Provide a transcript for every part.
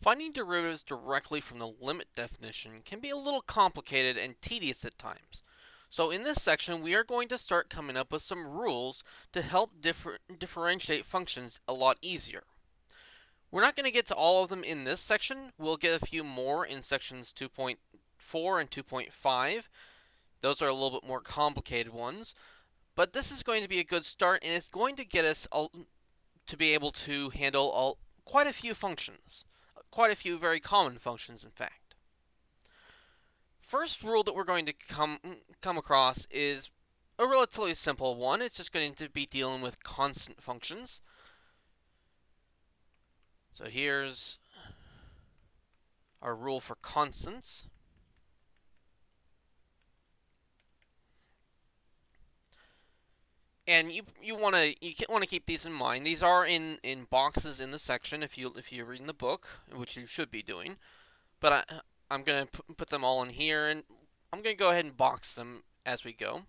Finding derivatives directly from the limit definition can be a little complicated and tedious at times. So in this section, we are going to start coming up with some rules to help differentiate functions a lot easier. We're not going to get to all of them in this section. We'll get a few more in sections 2.4 and 2.5. Those are a little bit more complicated ones. But this is going to be a good start, and it's going to get us to be able to handle quite a few functions. Quite a few very common functions, in fact. First rule that we're going to come across is a relatively simple one. It's just going to be dealing with constant functions. So here's our rule for constants. And you want to keep these in mind. These are in boxes in the section if you're reading the book, which you should be doing. But I'm going to put them all in here, and I'm going to go ahead and box them as we go.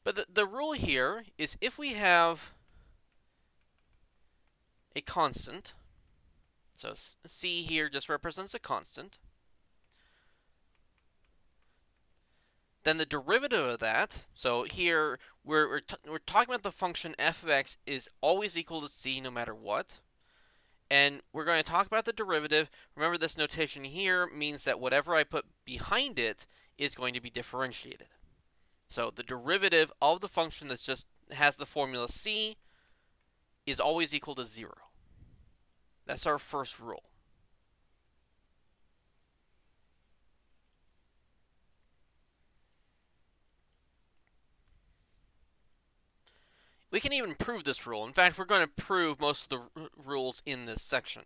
But the rule here is if we have a constant, so C here just represents a constant, then the derivative of that, so here we're talking about the function f of x is always equal to c no matter what. And we're going to talk about the derivative. Remember, this notation here means that whatever I put behind it is going to be differentiated. So the derivative of the function that just has the formula c is always equal to 0. That's our first rule. We can even prove this rule. In fact, we're going to prove most of the rules in this section.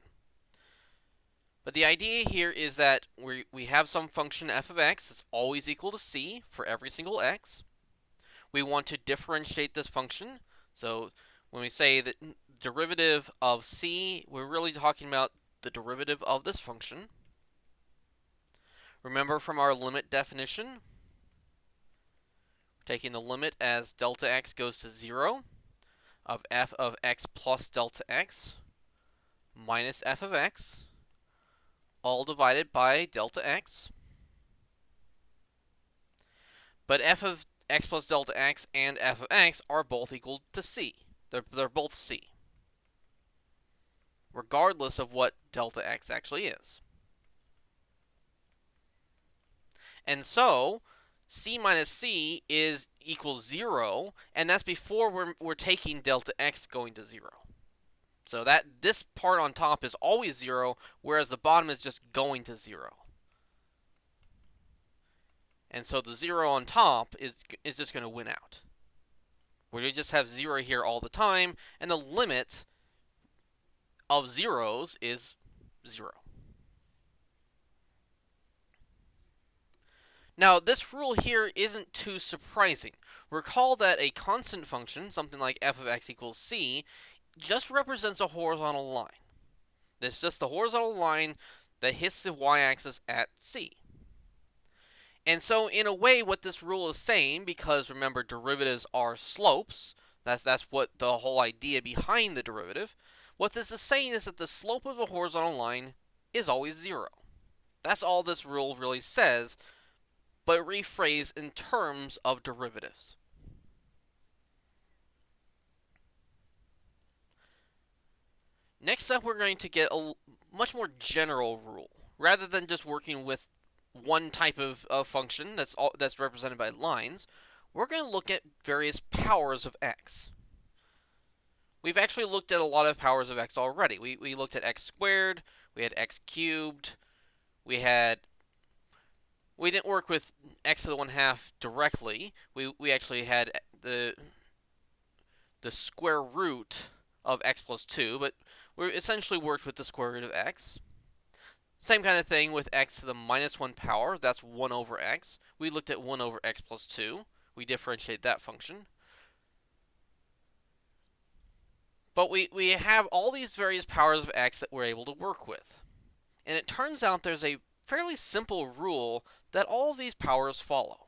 But the idea here is that we have some function f of x that's always equal to c for every single x. We want to differentiate this function. So when we say that derivative of c, we're really talking about the derivative of this function. Remember from our limit definition, we're taking the limit as delta x goes to 0 of f of x plus delta x minus f of x, all divided by delta x. But f of x plus delta x and f of x are both equal to c. They're both c, regardless of what delta x actually is. And so c minus c is equals 0, and that's before we're taking delta x going to 0. So that this part on top is always 0, whereas the bottom is just going to 0. And so the 0 on top is just going to win out. We just have 0 here all the time, and the limit of zeros is 0. Now, this rule here isn't too surprising. Recall that a constant function, something like f of x equals c, just represents a horizontal line. This is just the horizontal line that hits the y-axis at c. And so, in a way, what this rule is saying, because remember, derivatives are slopes, that's what the whole idea behind the derivative, what this is saying is that the slope of a horizontal line is always 0. That's all this rule really says, but rephrased in terms of derivatives. Next up, we're going to get a much more general rule. Rather than just working with one type of function that's represented by lines, we're going to look at various powers of x. We've actually looked at a lot of powers of x already. We looked at x squared, we had x cubed, we didn't work with x to the 1/2 directly. We actually had the square root of x plus 2, but we essentially worked with the square root of x. Same kind of thing with x to the -1 power. That's 1 over x. We looked at 1 over x plus 2. We differentiate that function. But we have all these various powers of x that we're able to work with. And it turns out there's a fairly simple rule that all of these powers follow.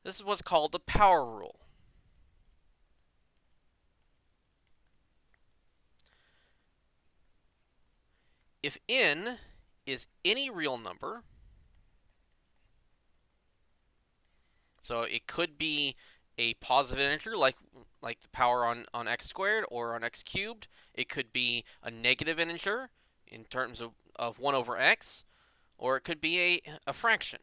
This is what's called the power rule. if n is any real number, so it could be a positive integer like the power on x squared or on x cubed. It could be a negative integer in terms of 1 over x, or it could be a fraction.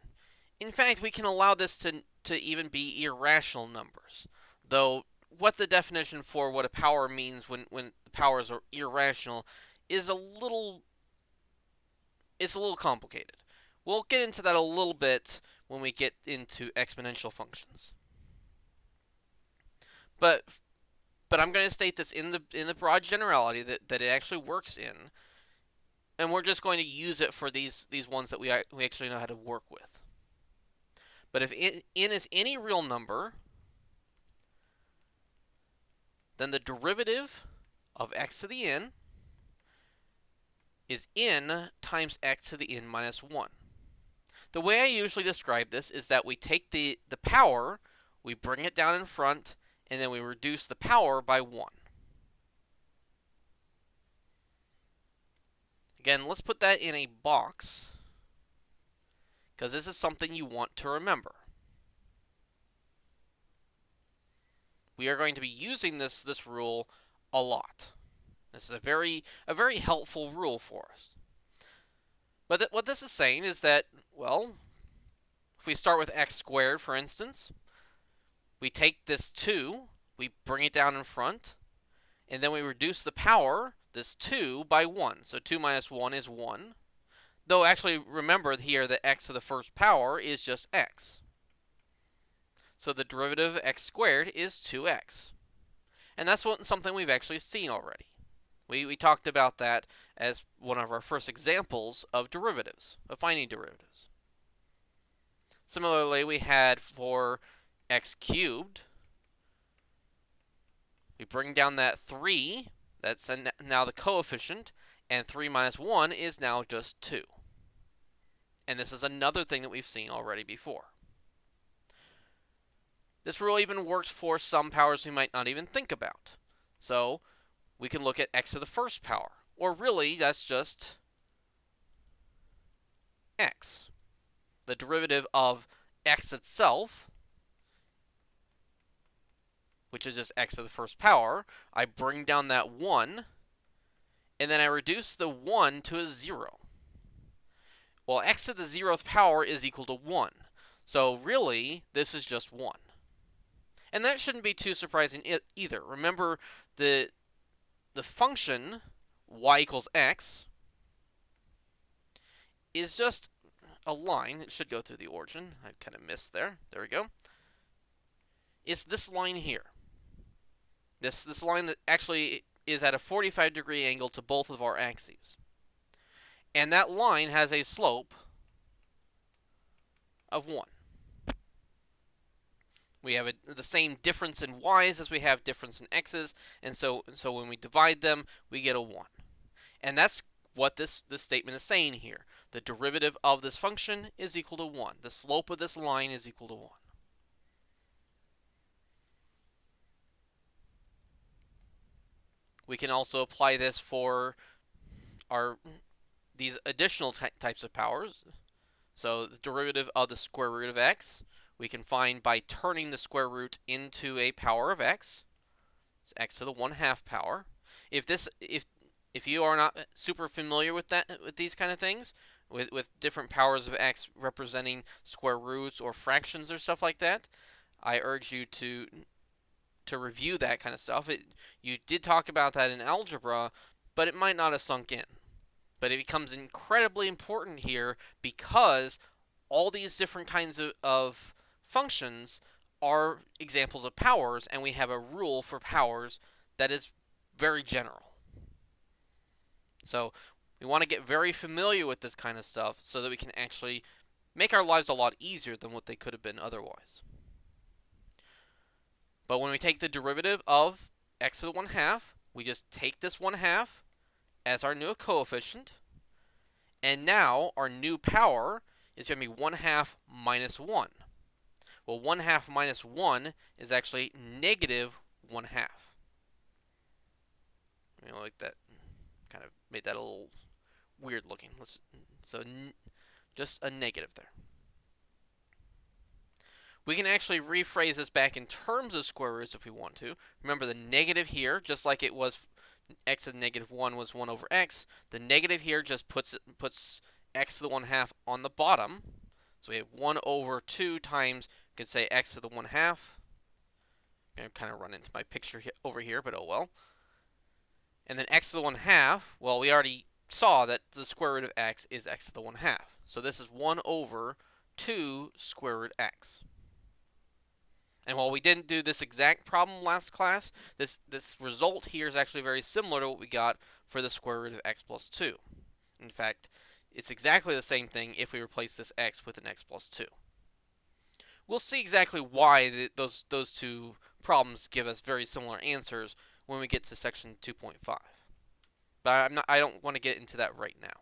In fact, we can allow this to even be irrational numbers, though what the definition for what a power means when the powers are irrational is it's a little complicated. We'll get into that a little bit when we get into exponential functions. But I'm going to state this in the broad generality that it actually works in, and we're just going to use it for these ones that we actually know how to work with. But if n is any real number, then the derivative of x to the n is n times x to the n minus 1. The way I usually describe this is that we take the power, we bring it down in front, and then we reduce the power by 1. Again, let's put that in a box, because this is something you want to remember. We are going to be using this rule a lot. This is a very helpful rule for us. But what this is saying is that, well, if we start with x squared, for instance, we take this 2, we bring it down in front, and then we reduce the power, this 2, by 1. So 2 minus 1 is 1. Though actually remember here that x to the first power is just x. So the derivative of x squared is 2x. And that's something we've actually seen already. We talked about that as one of our first examples of derivatives, of finding derivatives. Similarly, we had for x cubed, we bring down that 3, that's now the coefficient, and 3 minus 1 is now just 2. And this is another thing that we've seen already before. This rule even works for some powers we might not even think about. So we can look at x to the first power, or really that's just x. The derivative of x itself, which is just x to the first power, I bring down that 1, and then I reduce the 1 to a 0. Well, x to the 0th power is equal to 1. So really, this is just 1. And that shouldn't be too surprising either. Remember, the function y equals x is just a line. It should go through the origin. I kind of missed there. There we go. It's this line here. This line that actually is at a 45-degree angle to both of our axes. And that line has a slope of 1. We have the same difference in y's as we have difference in x's, and so when we divide them, we get a 1. And that's what this statement is saying here. The derivative of this function is equal to 1. The slope of this line is equal to 1. We can also apply this for these additional types of powers. So the derivative of the square root of x, we can find by turning the square root into a power of x. It's x to the 1/2 power. If you are not super familiar with these kind of things, with different powers of x representing square roots or fractions or stuff like that, I urge you to review that kind of stuff. You did talk about that in algebra, but it might not have sunk in. But it becomes incredibly important here because all these different kinds of functions are examples of powers, and we have a rule for powers that is very general. So we want to get very familiar with this kind of stuff so that we can actually make our lives a lot easier than what they could have been otherwise. But when we take the derivative of x to the 1/2, we just take this 1/2 as our new coefficient, and now our new power is going to be 1/2 minus 1. Well, 1/2 minus 1 is actually negative 1/2. Like that, kind of made that a little weird looking. Just a negative there. We can actually rephrase this back in terms of square roots if we want to. Remember the negative here, just like it was x to the negative 1 was 1 over x, the negative here just puts x to the 1/2 on the bottom. So we have 1 over 2 times, you could say x to the 1/2. I'm going to kind of run into my picture over here, but oh well. And then x to the 1/2, well, we already saw that the square root of x is x to the 1/2. So this is 1 over 2 square root x. And while we didn't do this exact problem last class, this result here is actually very similar to what we got for the square root of x plus 2. In fact, it's exactly the same thing if we replace this x with an x plus 2. We'll see exactly why those two problems give us very similar answers when we get to section 2.5. But I don't want to get into that right now.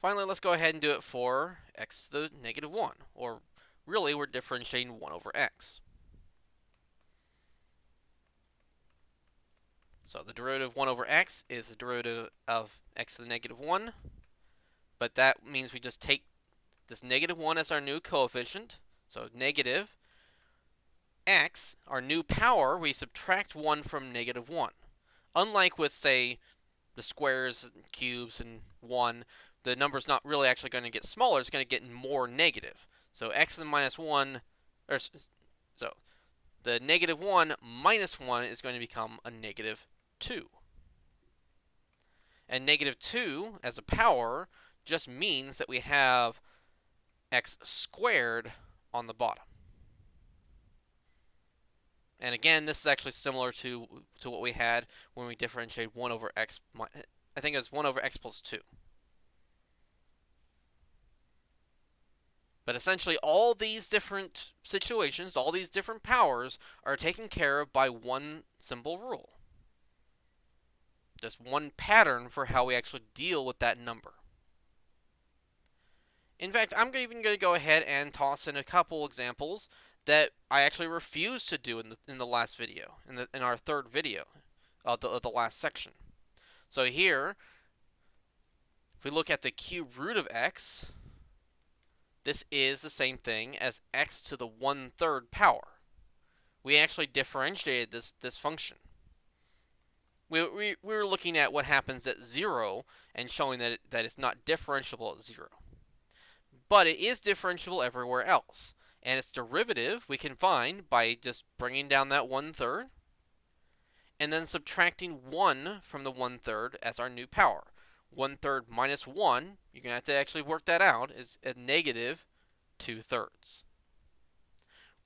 Finally, let's go ahead and do it for x to the negative 1, or really we're differentiating 1 over x. So the derivative of 1 over x is the derivative of x to the negative 1, but that means we just take this negative 1 as our new coefficient, so negative x, our new power, we subtract 1 from negative 1. Unlike with, say, the squares and cubes and 1, the number's not really actually going to get smaller, it's going to get more negative. So x to the minus 1, so the negative 1 minus 1 is going to become a negative 2. And negative 2 as a power just means that we have x squared on the bottom. And again, this is actually similar to what we had when we differentiated 1 over x, I think it was 1 over x plus 2. But essentially, all these different situations, all these different powers, are taken care of by one simple rule. Just one pattern for how we actually deal with that number. In fact, I'm even going to go ahead and toss in a couple examples that I actually refused to do in the last video, in our third video of the last section. So here, if we look at the cube root of x, this is the same thing as x to the 1/3 power. We actually differentiated this function. We were looking at what happens at 0 and showing that it's not differentiable at 0. But it is differentiable everywhere else. And its derivative we can find by just bringing down that 1/3 and then subtracting 1 from the 1/3 as our new power. 1/3 minus 1, you're going to have to actually work that out, is a negative 2/3.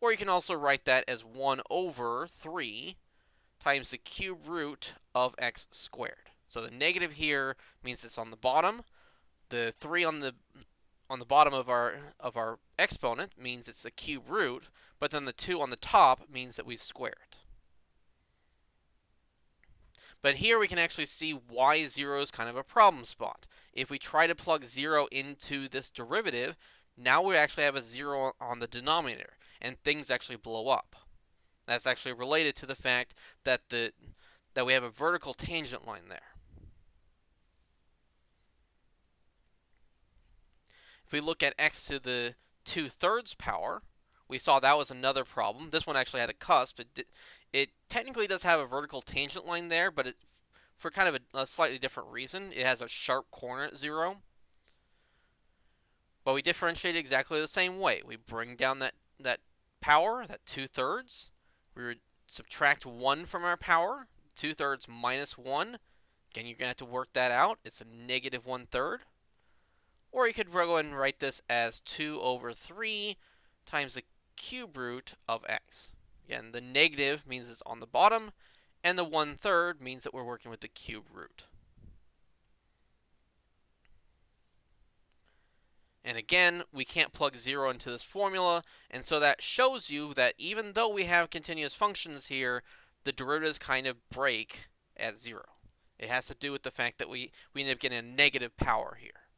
Or you can also write that as 1 over 3 times the cube root of x squared. So the negative here means it's on the bottom. The 3 on the bottom of our exponent means it's a cube root, but then the 2 on the top means that we square it. But here we can actually see why 0 is kind of a problem spot. If we try to plug 0 into this derivative, now we actually have a 0 on the denominator, and things actually blow up. That's actually related to the fact that we have a vertical tangent line there. If we look at x to the 2/3 power, we saw that was another problem. This one actually had a cusp. It technically does have a vertical tangent line there, but for kind of a slightly different reason. It has a sharp corner at 0. But we differentiate exactly the same way. We bring down that power, that 2/3. We would subtract 1 from our power. 2/3 minus 1. Again, you're going to have to work that out. It's a negative 1/3. Or you could go ahead and write this as 2 over 3 times the cube root of x. Again, the negative means it's on the bottom, and the 1/3 means that we're working with the cube root. And again, we can't plug 0 into this formula, and so that shows you that even though we have continuous functions here, the derivatives kind of break at 0. It has to do with the fact that we end up getting a negative power here.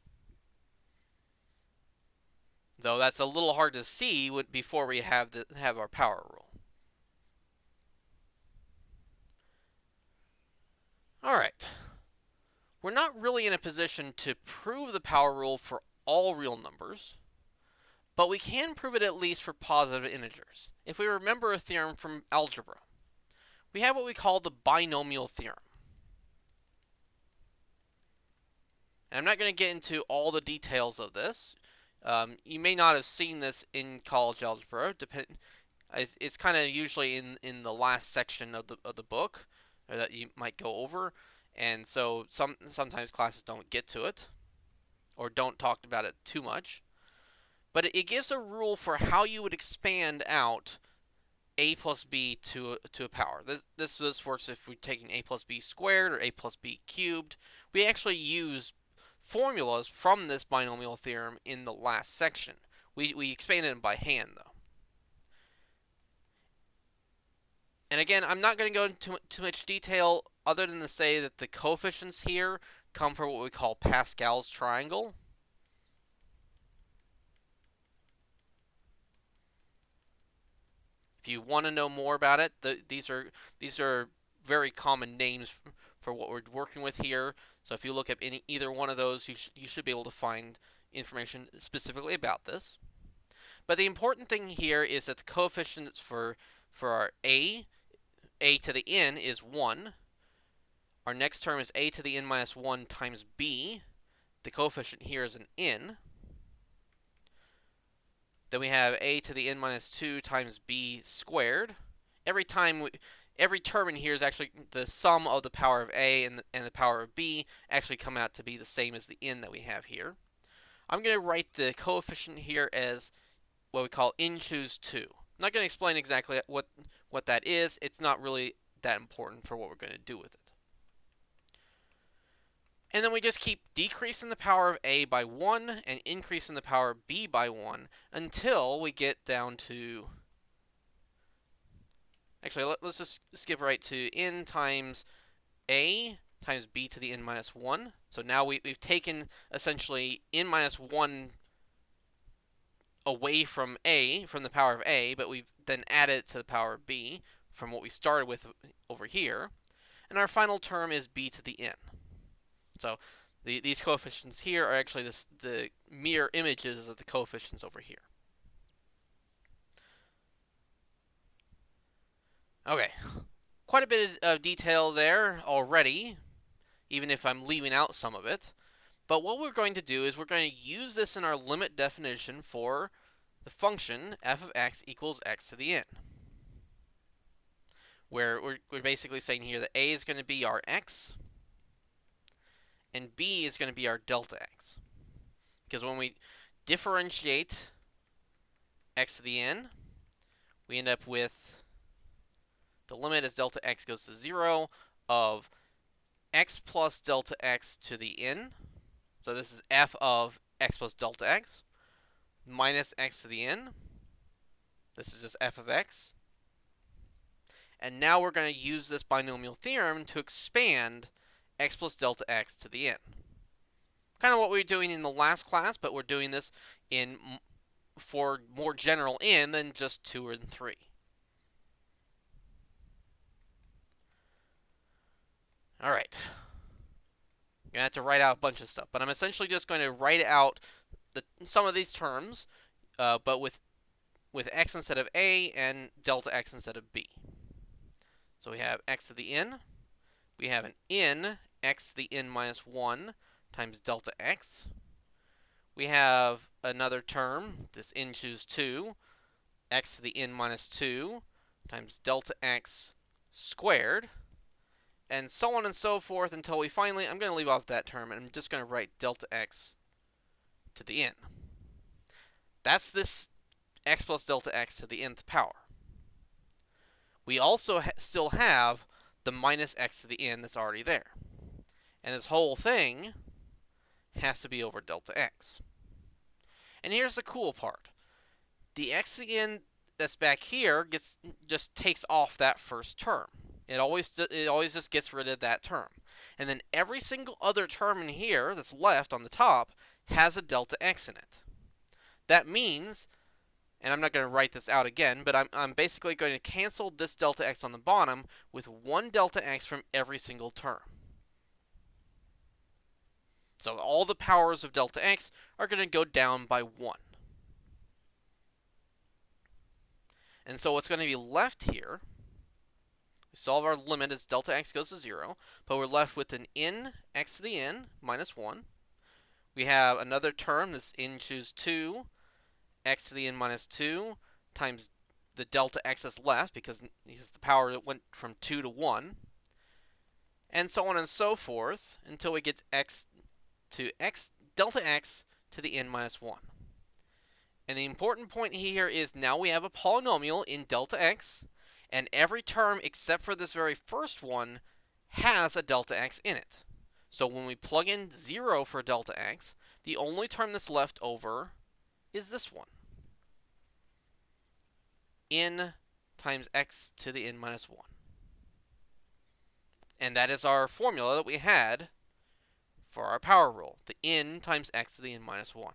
Though that's a little hard to see before we have our power rule. All right, We're not really in a position to prove the power rule for all real numbers, but we can prove it at least for positive integers. If we remember a theorem from algebra, we have what we call the Binomial Theorem. And I'm not going to get into all the details of this. You may not have seen this in college algebra. It's kind of usually in the last section of the book that you might go over, and so sometimes classes don't get to it or don't talk about it too much. But it gives a rule for how you would expand out a plus b to a power. This works if we're taking a plus b squared or a plus b cubed. We actually use formulas from this binomial theorem in the last section. We expanded them by hand, though. And again, I'm not going to go into too much detail other than to say that the coefficients here come from what we call Pascal's triangle. If you want to know more about it, these are very common names for what we're working with here. So if you look up either one of those, you should be able to find information specifically about this. But the important thing here is that the coefficients for our a to the n is 1. Our next term is a to the n minus 1 times b. The coefficient here is an n. Then we have a to the n minus 2 times b squared. Every term in here is actually the sum of the power of a and the power of b actually come out to be the same as the n that we have here. I'm going to write the coefficient here as what we call n choose 2. I'm not going to explain exactly what that is. It's not really that important for what we're going to do with it. And then we just keep decreasing the power of a by 1 and increasing the power of b by 1 until we get down to... Actually, let's just skip right to n times a times b to the n minus 1. So now we've taken essentially n minus 1 away from the power of a, but we've then added it to the power of b from what we started with over here. And our final term is b to the n. So these coefficients here are actually the mirror images of the coefficients over here. Okay, quite a bit of detail there already, even if I'm leaving out some of it. But what we're going to do is we're going to use this in our limit definition for the function f of x equals x to the n, where we're basically saying here that a is going to be our x, and b is going to be our delta x. Because when we differentiate x to the n, we end up with the limit as delta x goes to 0 of x plus delta x to the n. So this is f of x plus delta x minus x to the n. This is just f of x. And now we're going to use this binomial theorem to expand x plus delta x to the n. Kind of what we were doing in the last class, but we're doing this for more general n than just 2 and 3. All right. I'm going to have to write out a bunch of stuff, but I'm essentially just going to write out some of these terms, but with x instead of a and delta x instead of b. So we have x to the n. We have an n, x to the n minus 1 times delta x. We have another term, this n choose 2, x to the n minus 2 times delta x squared, and so on and so forth until we finally, I'm going to leave off that term, and I'm just going to write delta x to the n. That's this x plus delta x to the nth power. We also still have the minus x to the n that's already there. And this whole thing has to be over delta x. And here's the cool part. The x to the n that's back here just takes off that first term. It always just gets rid of that term. And then every single other term in here that's left on the top has a delta x in it. That means, and I'm not going to write this out again, but I'm basically going to cancel this delta x on the bottom with one delta x from every single term. So all the powers of delta x are going to go down by 1. And so what's going to be left here, we solve our limit as delta x goes to 0, but we're left with an n x to the n minus 1. We have another term, this n choose 2, x to the n minus 2, times the delta x that's left, because the power went from 2 to 1, and so on and so forth, until we get delta x to the n minus 1. And the important point here is now we have a polynomial in delta x, and every term except for this very first one has a delta x in it. So when we plug in 0 for delta x, the only term that's left over is this one, n times x to the n minus 1. And that is our formula that we had for our power rule, the n times x to the n minus 1.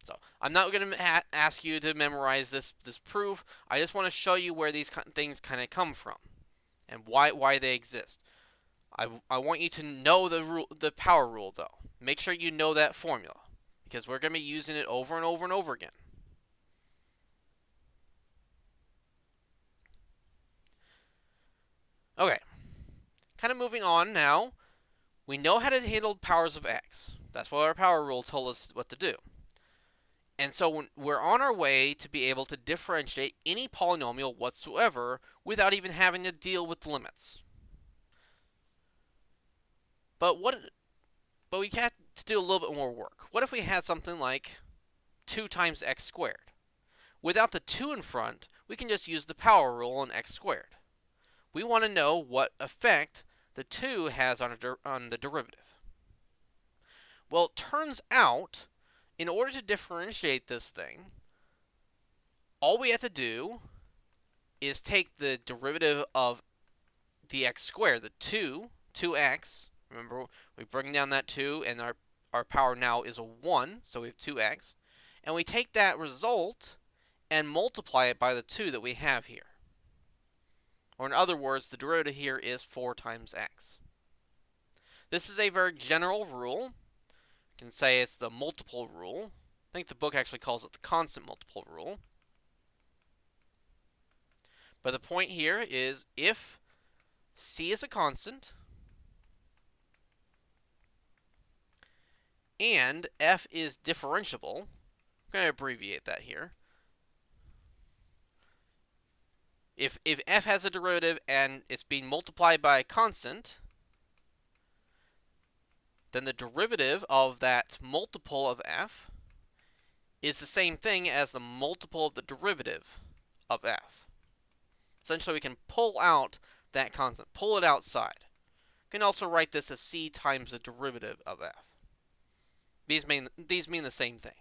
So I'm not going to ask you to memorize this proof. I just want to show you where these things kind of come from and why they exist. I want you to know the power rule, though. Make sure you know that formula, because we're going to be using it over and over and over again. Okay, kind of moving on now. We know how to handle powers of x. That's what our power rule told us what to do. And so we're on our way to be able to differentiate any polynomial whatsoever without even having to deal with limits. But we have to do a little bit more work. What if we had something like 2 times x squared? Without the 2 in front, we can just use the power rule on x squared. We want to know what effect the 2 has on the derivative. Well, it turns out, in order to differentiate this thing, all we have to do is take the derivative of the x squared, the 2x. Remember, we bring down that 2, and our power now is a 1, so we have 2x. And we take that result and multiply it by the 2 that we have here. Or in other words, the derivative here is 4 times x. This is a very general rule. You can say it's the multiple rule. I think the book actually calls it the constant multiple rule. But the point here is if c is a constant and f is differentiable, I'm going to abbreviate that here. If f has a derivative and it's being multiplied by a constant, then the derivative of that multiple of f is the same thing as the multiple of the derivative of f. Essentially, we can pull out that constant, pull it outside. We can also write this as c times the derivative of f. These mean the same thing.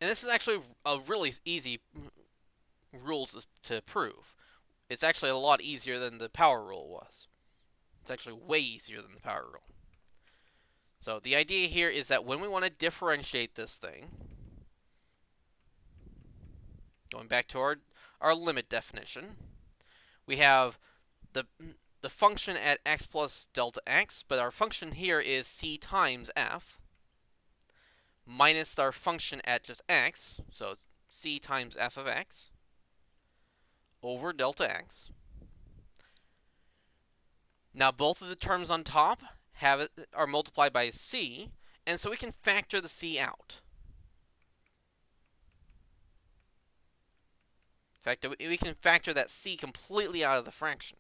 And this is actually a really easy rule to prove. It's actually a lot easier than the power rule was. It's actually way easier than the power rule. So the idea here is that when we want to differentiate this thing, going back to our limit definition, we have the function at x plus delta x, but our function here is c times f, minus our function at just x, so it's c times f of x, over delta x. Now both of the terms on top are multiplied by c, and so we can factor the c out. In fact, we can factor that c completely out of the fraction.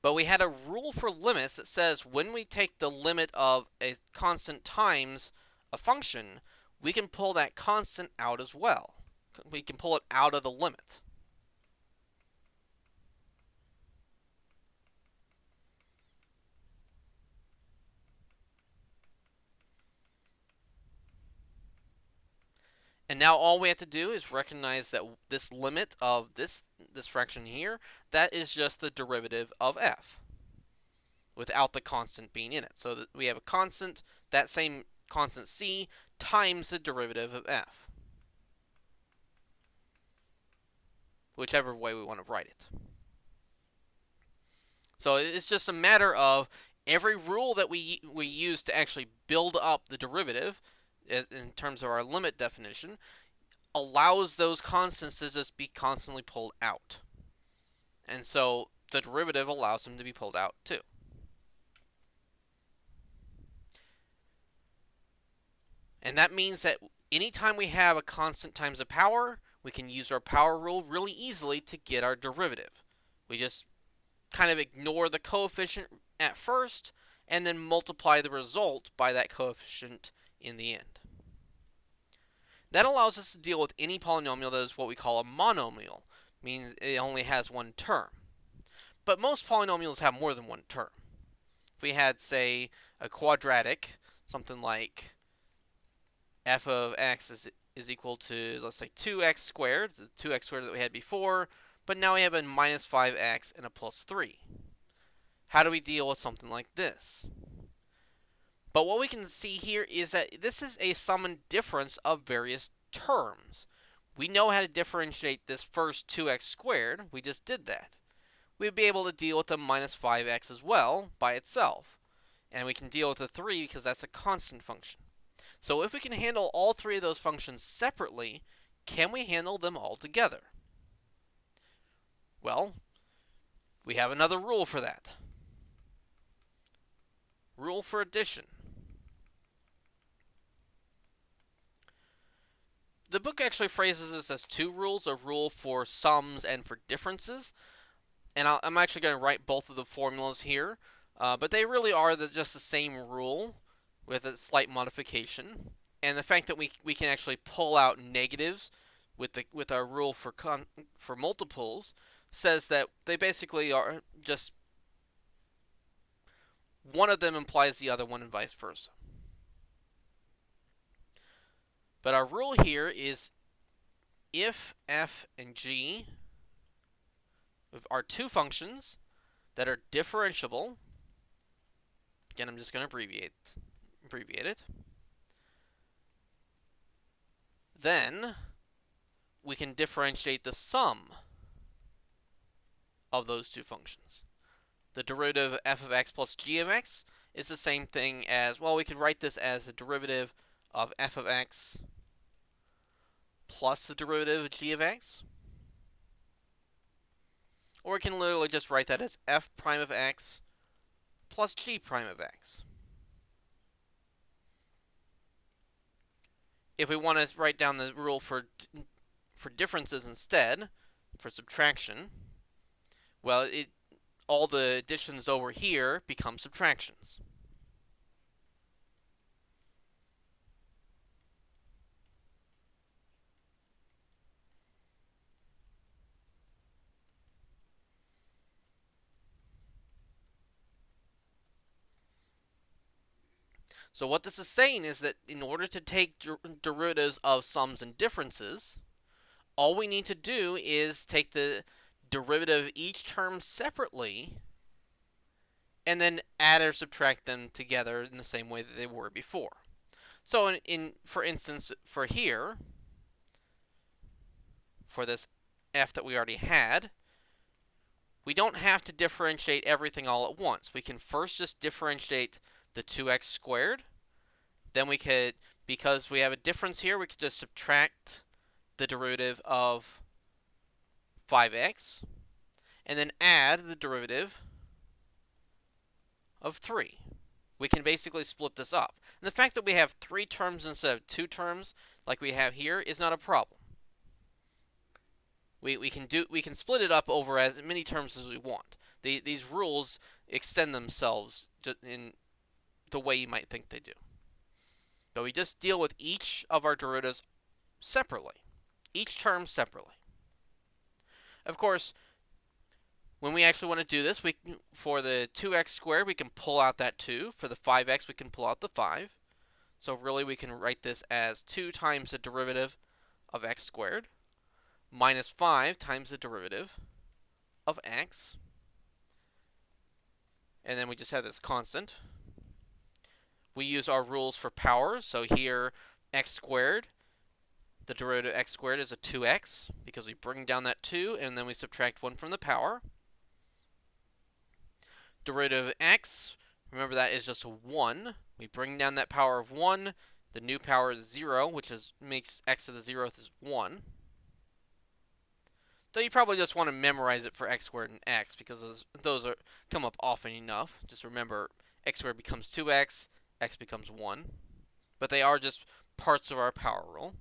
But we had a rule for limits that says when we take the limit of a constant times a function, we can pull that constant out as well. We can pull it out of the limit. And now all we have to do is recognize that this limit of this fraction here, that is just the derivative of f without the constant being in it. So that we have a constant, that same constant c, times the derivative of f, whichever way we want to write it. So it's just a matter of every rule that we use to actually build up the derivative in terms of our limit definition allows those constants to just be constantly pulled out. And so the derivative allows them to be pulled out too. And that means that anytime we have a constant times a power, we can use our power rule really easily to get our derivative. We just kind of ignore the coefficient at first and then multiply the result by that coefficient in the end. That allows us to deal with any polynomial that is what we call a monomial, means it only has one term. But most polynomials have more than one term. If we had, say, a quadratic, something like f of x is equal to, let's say, 2x squared, the 2x squared that we had before, but now we have a minus 5x and a plus 3. How do we deal with something like this? But what we can see here is that this is a sum and difference of various terms. We know how to differentiate this first 2x squared. We just did that. We'd be able to deal with the minus 5x as well by itself. And we can deal with the 3 because that's a constant function. So if we can handle all three of those functions separately, can we handle them all together? Well, we have another rule for that. Rule for addition. The book actually phrases this as two rules, a rule for sums and for differences. And I'm actually going to write both of the formulas here, but they really are just the same rule with a slight modification. And the fact that we can actually pull out negatives with our rule for multiples says that they basically are just one of them implies the other one and vice versa. But our rule here is if f and g are two functions that are differentiable, again I'm just going to abbreviate it, then we can differentiate the sum of those two functions. The derivative of f of x plus g of x is the same thing as, well, we could write this as the derivative of f of x plus the derivative of g of x. Or we can literally just write that as f prime of x plus g prime of x. If we want to write down the rule for differences instead, for subtraction, well, all the additions over here become subtractions. So what this is saying is that in order to take derivatives of sums and differences, all we need to do is take the derivative of each term separately and then add or subtract them together in the same way that they were before. So for instance, for here, for this f that we already had, we don't have to differentiate everything all at once. We can first just differentiate the 2x squared. Then we could, because we have a difference here, we could just subtract the derivative of 5x and then add the derivative of 3. We can basically split this up. And the fact that we have 3 terms instead of 2 terms like we have here is not a problem. We can split it up over as many terms as we want. These rules extend themselves in the way you might think they do. But we just deal with each of our derivatives separately, each term separately. Of course, when we actually want to do this, for the 2x squared, we can pull out that 2. For the 5x, we can pull out the 5. So really, we can write this as 2 times the derivative of x squared minus 5 times the derivative of x. And then we just have this constant. We use our rules for powers. So here, x squared, the derivative of x squared is a 2x, because we bring down that 2, and then we subtract 1 from the power. Derivative of x, remember that is just a 1. We bring down that power of 1. The new power is 0, which makes x to the 0th is 1. So you probably just want to memorize it for x squared and x, because those come up often enough. Just remember, x squared becomes 2x, x becomes 1. But they are just parts of our power rule.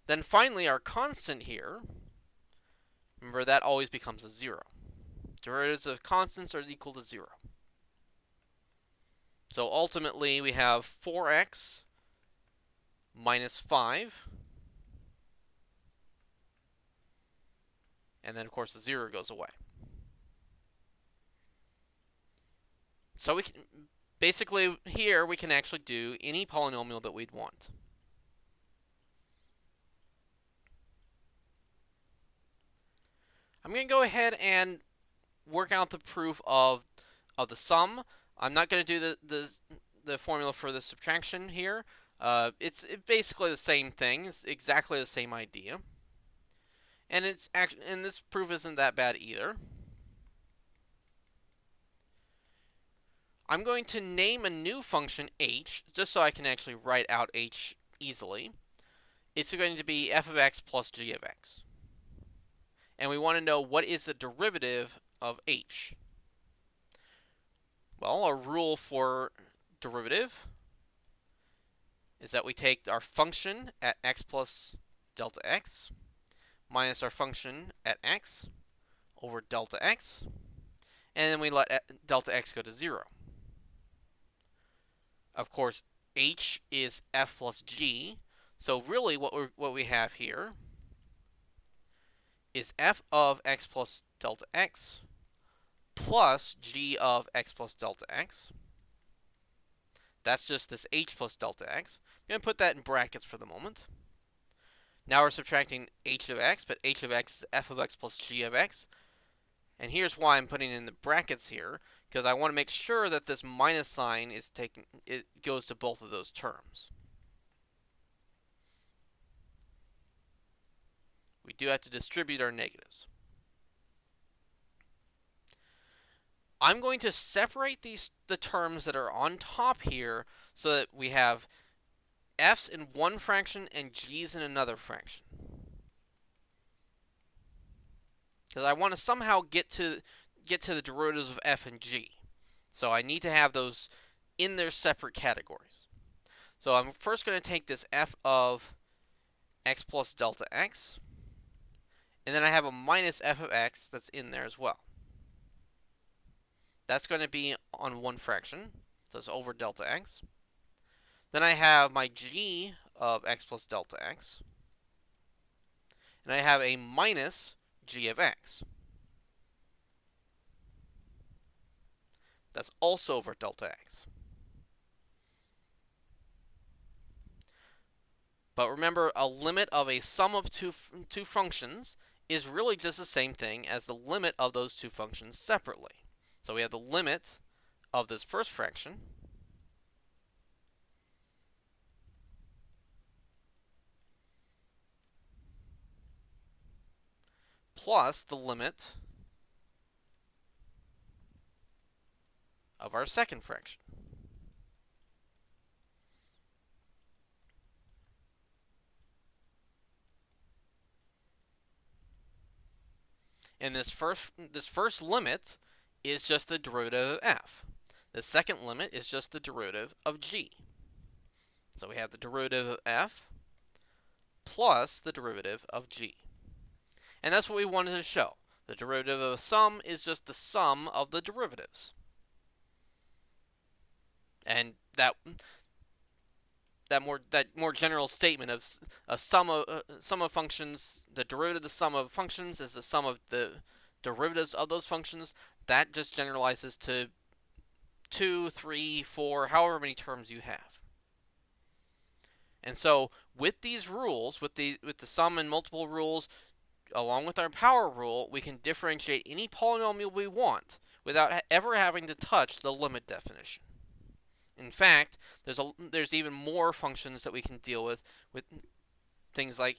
Then finally, our constant here, remember that always becomes a 0. Derivatives of constants are equal to 0. So ultimately, we have 4x minus 5. And then, of course, the 0 goes away. So we can, basically, here we can actually do any polynomial that we'd want. I'm going to go ahead and work out the proof of the sum. I'm not going to do the formula for the subtraction here. It's basically the same thing. It's exactly the same idea. And this proof isn't that bad either. I'm going to name a new function h, just so I can actually write out h easily. It's going to be f of x plus g of x. And we want to know what is the derivative of h. Well, our rule for derivative is that we take our function at x plus delta x minus our function at x over delta x, and then we let delta x go to 0. Of course, h is f plus g, so really what we have here is f of x plus delta x plus g of x plus delta x. That's just this h plus delta x. I'm going to put that in brackets for the moment. Now we're subtracting h of x, but h of x is f of x plus g of x. And here's why I'm putting in the brackets here, because I want to make sure that this minus sign it goes to both of those terms. We do have to distribute our negatives. I'm going to separate the terms that are on top here so that we have f's in one fraction and g's in another fraction. Because I want to somehow get to the derivatives of f and g. So I need to have those in their separate categories. So I'm first going to take this f of x plus delta x, and then I have a minus f of x that's in there as well. That's going to be on one fraction, so it's over delta x. Then I have my g of x plus delta x, and I have a minus g of x. That's also over delta x. But remember, a limit of a sum of two functions is really just the same thing as the limit of those two functions separately. So we have the limit of this first fraction plus the limit of our second fraction. And this first limit is just the derivative of f. The second limit is just the derivative of g. So we have the derivative of f plus the derivative of g. And that's what we wanted to show. The derivative of a sum is just the sum of the derivatives. And that more general statement of a sum of functions, the derivative of the sum of functions is the sum of the derivatives of those functions. That just generalizes to 2, 3, 4, however many terms you have. And so with these rules, with the sum and multiple rules, along with our power rule, we can differentiate any polynomial we want without ever having to touch the limit definition. In fact, there's even more functions that we can deal with things like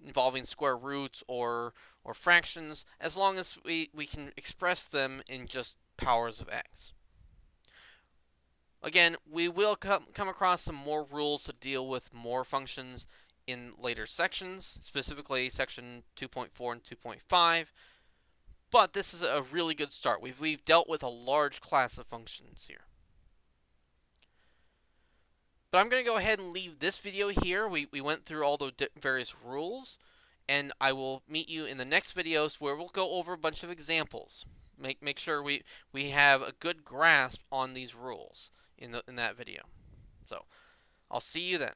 involving square roots or fractions, as long as we can express them in just powers of x. Again, we will come across some more rules to deal with more functions in later sections, specifically section 2.4 and 2.5. But this is a really good start. We've dealt with a large class of functions here. But I'm going to go ahead and leave this video here. We went through all the various rules, and I will meet you in the next videos where we'll go over a bunch of examples. Make sure we have a good grasp on these rules in that video. So I'll see you then.